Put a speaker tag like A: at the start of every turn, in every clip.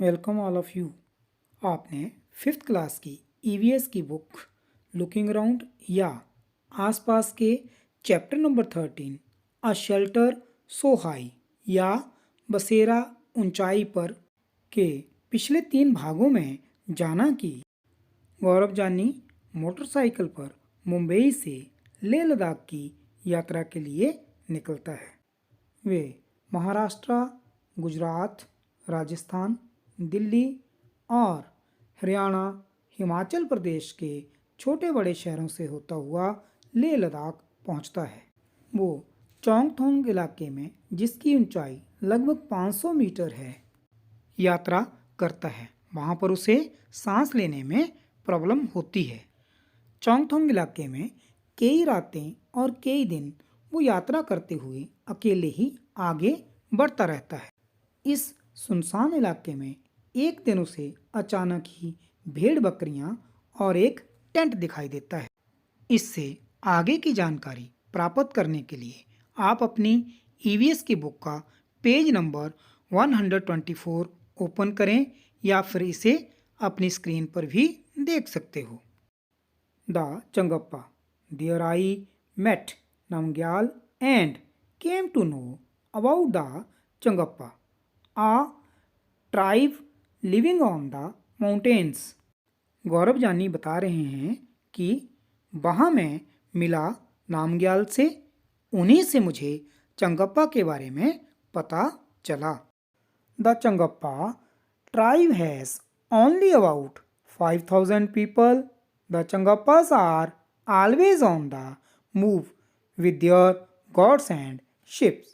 A: Welcome all of you. आपने fifth class की EVS की बुक लुकिंग अराउंड या आसपास के chapter number 13 a shelter so high या बसेरा ऊंचाई पर के पिछले 3 भागों में जाना कि गौरव जानी मोटरसाइकिल पर मुंबई से लेह लद्दाख की यात्रा के लिए निकलता है। वे महाराष्ट्र, गुजरात, राजस्थान, दिल्ली और हरियाणा, हिमाचल प्रदेश के छोटे बड़े शहरों से होता हुआ लेह लद्दाख पहुंचता है। वो चोंगथोंग इलाके में, जिसकी ऊंचाई लगभग 500 मीटर है, यात्रा करता है। वहाँ पर उसे सांस लेने में प्रॉब्लम होती है। चोंगथोंग इलाके में कई रातें और कई दिन वो यात्रा करते हुए अकेले ही आगे बढ़ता रहता है। इस सुनसान इलाके में एक दिन उसे अचानक ही भेड़ बकरियां और एक टेंट दिखाई देता है। इससे आगे की जानकारी प्राप्त करने के लिए आप अपनी ईवीएस की बुक का पेज नंबर 124 ओपन करें या फिर इसे अपनी स्क्रीन पर भी देख सकते हो। The Changappa. There I met Namgyal and came to know about the Changappa, a tribe living on the mountains. गौरव जानी बता रहे हैं कि वहाँ मैं मिला नामग्याल से, उन्हीं से मुझे चंगप्पा के बारे में पता चला। The Changappa tribe has only about 5,000 people. The Changappas are always on the move with their gods and ships.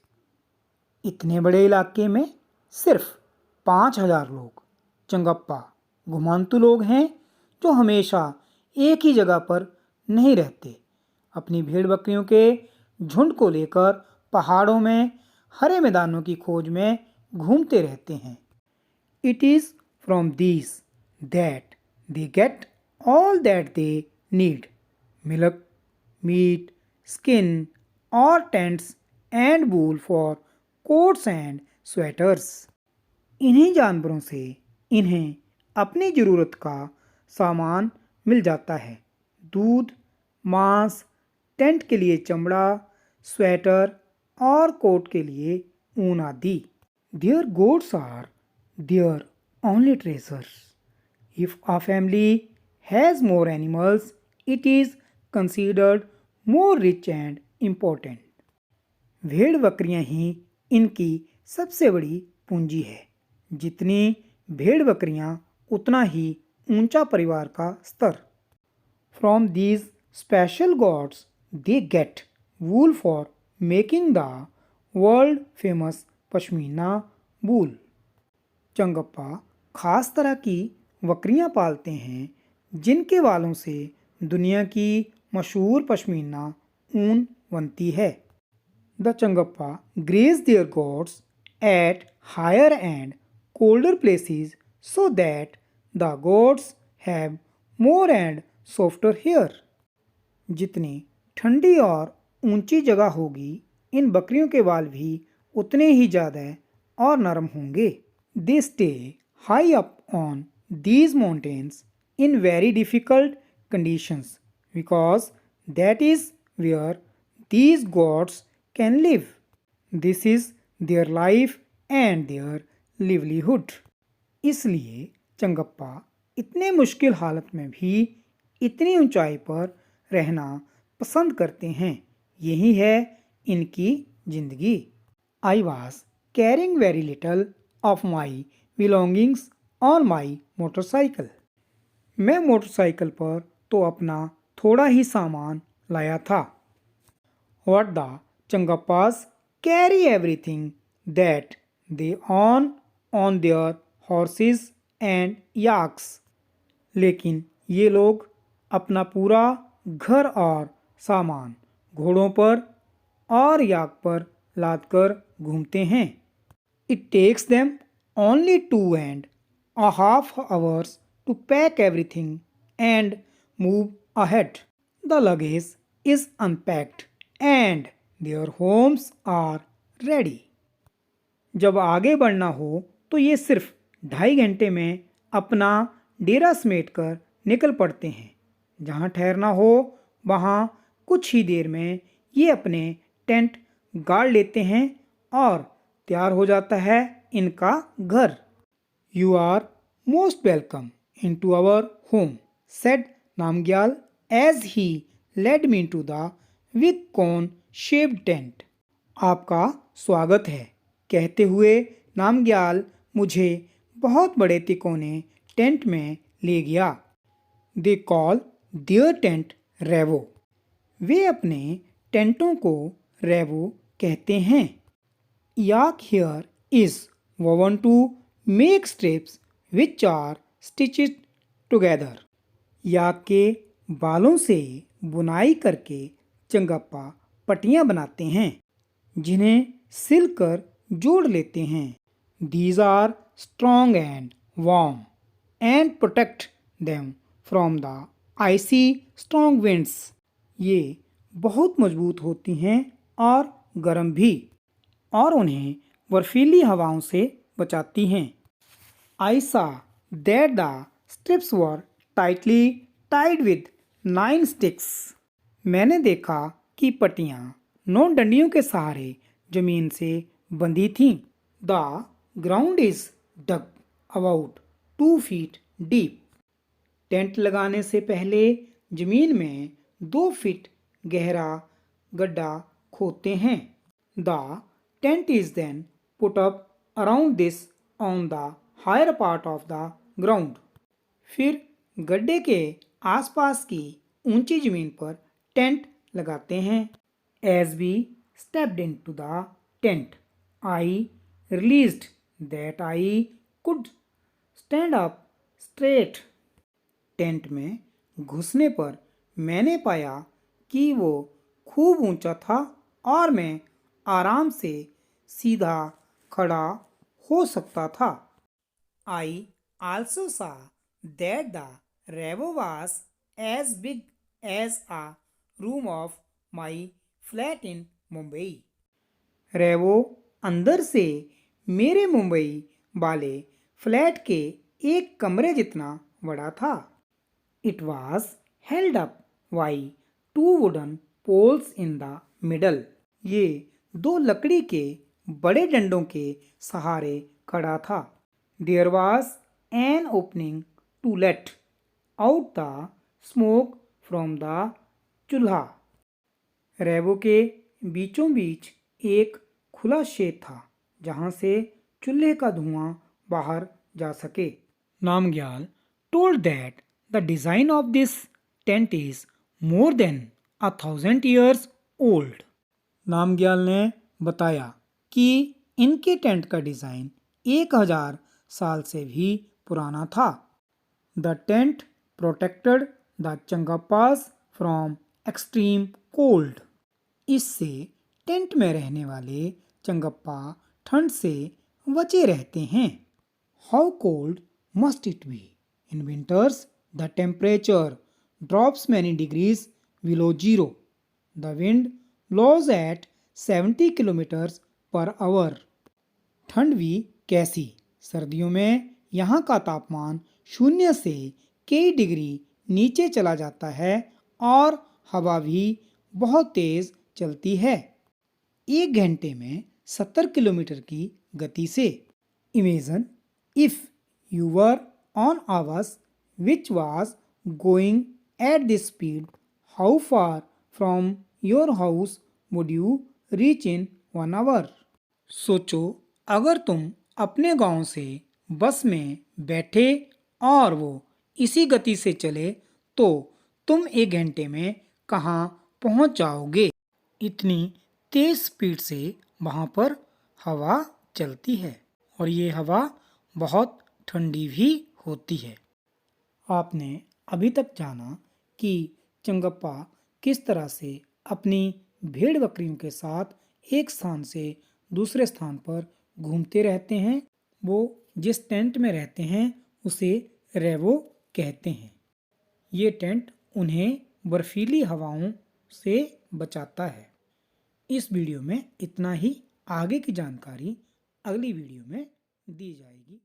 A: इतने बड़े इलाके में सिर्फ 5,000 लोग चंगप्पा घुमांतु लोग हैं जो हमेशा एक ही जगह पर नहीं रहते। अपनी भेड़ बकरियों के झुंड को लेकर पहाड़ों में हरे मैदानों की खोज में घूमते रहते हैं। It is from these that they get all that they need: milk, meat, skin, or tents and wool for coats and sweaters. इन्हीं जानवरों से इन्हें अपनी ज़रूरत का सामान मिल जाता है: दूध, मांस, टेंट के लिए चमड़ा, स्वेटर और कोट के लिए ऊन आदि। Their goats are their only treasures. If a family has more animals, it is considered more rich and important. भेड़ बकरियां ही इनकी सबसे बड़ी पूंजी है। जितनी भेड़ बकरियां उतना ही ऊंचा परिवार का स्तर। From these special gods they get wool for making the world famous pashmina वूल। चंगप्पा खास तरह की बकरियां पालते हैं जिनके बालों से दुनिया की मशहूर पश्मीना ऊन बनती है। The Changpa graze their goats at higher and colder places so that the goats have more and softer hair. जितनी ठंडी और ऊंची जगह होगी, इन बकरियों के बाल भी उतने ही ज़्यादा और नरम होंगे। They stay high up on these mountains in very difficult conditions because that is where these gods can live. This is their life and their livelihood. इसलिए चंगप्पा इतने मुश्किल हालत में भी इतनी ऊंचाई पर रहना पसंद करते हैं। यही है इनकी जिंदगी। I was carrying very little of my belongings on my motorcycle. मैं मोटरसाइकिल पर तो अपना थोड़ा ही सामान लाया था। What the Changappas carry everything that they own on their horses and yaks. लेकिन ये लोग अपना पूरा घर और सामान घोड़ों पर और याक पर लादकर घूमते हैं। It takes them only 2.5 hours to pack everything and move ahead. The luggage is unpacked and their homes are ready. जब आगे बढ़ना हो तो ये सिर्फ 2.5 घंटे में अपना डेरा समेट कर निकल पड़ते हैं। जहाँ ठहरना हो वहाँ कुछ ही देर में ये अपने टेंट गाड़ लेते हैं और तैयार हो जाता है इनका घर। You are most welcome into our home, said Namgyal as he led me to the wick cone shaped tent. आपका स्वागत है कहते हुए नामग्याल मुझे बहुत बड़े तिकोने टेंट में ले गया। They call their tent rebo. वे अपने टेंटों को रेवो कहते हैं। Yak hair is woven to make strips which are stitched together। Yak के बालों से बुनाई करके चंगप्पा पट्टियाँ बनाते हैं जिन्हें सिलकर जोड़ लेते हैं। These are strong and warm and protect them from the icy strong winds। ये बहुत मजबूत होती हैं और गर्म भी, और उन्हें बर्फीली हवाओं से बचाती हैं। I saw that the strips were tightly tied with 9 sticks। मैंने देखा कि पट्टियाँ 9 डंडियों के सहारे जमीन से बंधी थीं। The ground is dug about 2 feet deep। Tent लगाने से पहले जमीन में 2 फीट गहरा गड्ढा खोदते हैं। The tent is then put up around this on the higher part of the ground। फिर गड्ढे के आसपास की ऊंची जमीन पर टेंट लगाते हैं। As we stepped into the tent, I realized that I could stand up straight। Tent में घुसने पर मैंने पाया कि वो खूब ऊंचा था और मैं आराम से सीधा खड़ा हो सकता था। I also saw that the revo was as big as a room of my flat in Mumbai। रेवो अंदर से मेरे मुंबई वाले फ्लैट के एक कमरे जितना बड़ा था। It was held up by 2 wooden poles in the middle। ये 2 लकड़ी के बड़े डंडों के सहारे खड़ा था। There was an opening to let out the smoke from the चूल्हा। रेवो के बीचों बीच एक खुला छेद था जहाँ से चूल्हे का धुआं बाहर जा सके। Namgyal told that the design of this tent is more than 1,000 years old। Namgyal ने बताया कि इनके टेंट का डिज़ाइन 1000 साल से भी पुराना था। The tent protected the चंगप्पास from extreme cold। इससे टेंट में रहने वाले चंगप्पा ठंड से बचे रहते हैं। How cold must it be? In winters, the temperature drops many degrees below zero। The wind blows at 70 kilometers per hour। ठंड भी कैसी? सर्दियों में यहाँ का तापमान 0 से कई डिग्री नीचे चला जाता है और हवा भी बहुत तेज चलती है, 1 घंटे में 70 किलोमीटर की गति से। Imagine if you were on a bus which was going at this speed, how far from your house would you reach in 1 hour? सोचो अगर तुम अपने गांव से बस में बैठे और वो इसी गति से चले तो तुम 1 घंटे में कहाँ पहुँच जाओगे। इतनी तेज स्पीड से वहाँ पर हवा चलती है और ये हवा बहुत ठंडी भी होती है। आपने अभी तक जाना कि चंगप्पा किस तरह से अपनी भेड़ बकरियों के साथ एक स्थान से दूसरे स्थान पर घूमते रहते हैं। वो जिस टेंट में रहते हैं उसे रेवो कहते हैं। ये टेंट उन्हें बर्फीली हवाओं से बचाता है। इस वीडियो में इतना ही। आगे की जानकारी अगली वीडियो में दी जाएगी।